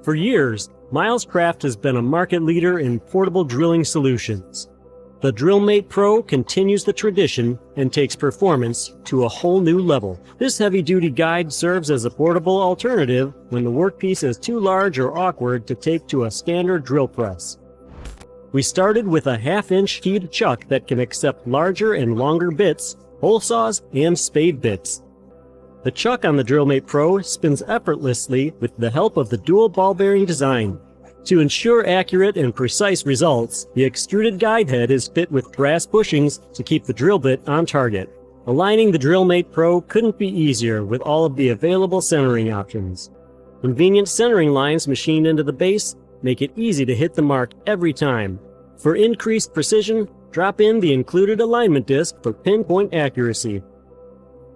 For years, Milescraft has been a market leader in portable drilling solutions. The Drillmate Pro continues the tradition and takes performance to a whole new level. This heavy-duty guide serves as a portable alternative when the workpiece is too large or awkward to take to a standard drill press. We started with a 1/2-inch keyed chuck that can accept larger and longer bits, hole saws, and spade bits. The chuck on the Drillmate Pro spins effortlessly with the help of the dual ball bearing design. To ensure accurate and precise results, the extruded guide head is fit with brass bushings to keep the drill bit on target. Aligning the Drillmate Pro couldn't be easier with all of the available centering options. Convenient centering lines machined into the base make it easy to hit the mark every time. For increased precision, drop in the included alignment disc for pinpoint accuracy.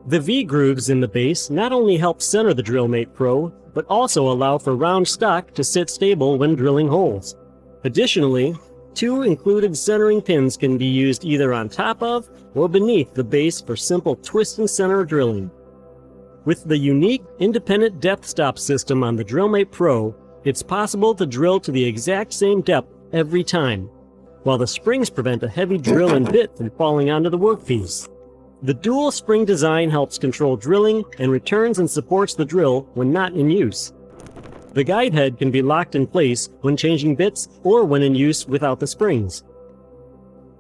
The V-grooves in the base not only help center the Drillmate Pro, but also allow for round stock to sit stable when drilling holes. Additionally, 2 included centering pins can be used either on top of or beneath the base for simple twist and center drilling. With the unique independent depth stop system on the Drillmate Pro, it's possible to drill to the exact same depth every time, while the springs prevent a heavy drill and bit from falling onto the workpiece. The dual spring design helps control drilling and returns and supports the drill when not in use. The guide head can be locked in place when changing bits or when in use without the springs.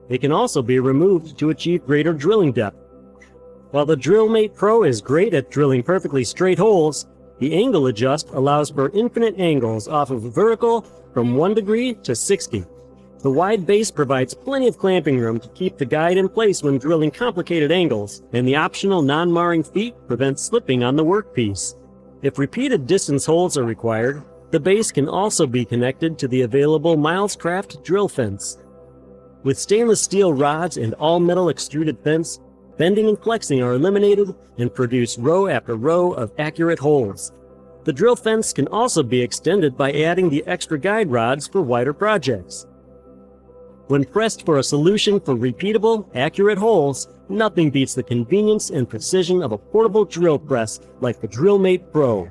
It can also be removed to achieve greater drilling depth. While the Drillmate Pro is great at drilling perfectly straight holes, the angle adjust allows for infinite angles off of vertical from 1 degree to 60. The wide base provides plenty of clamping room to keep the guide in place when drilling complicated angles, and the optional non-marring feet prevents slipping on the workpiece. If repeated distance holes are required, the base can also be connected to the available Milescraft drill fence. With stainless steel rods and all-metal extruded fence, bending and flexing are eliminated and produce row after row of accurate holes. The drill fence can also be extended by adding the extra guide rods for wider projects. When pressed for a solution for repeatable, accurate holes, nothing beats the convenience and precision of a portable drill press like the Drillmate Pro.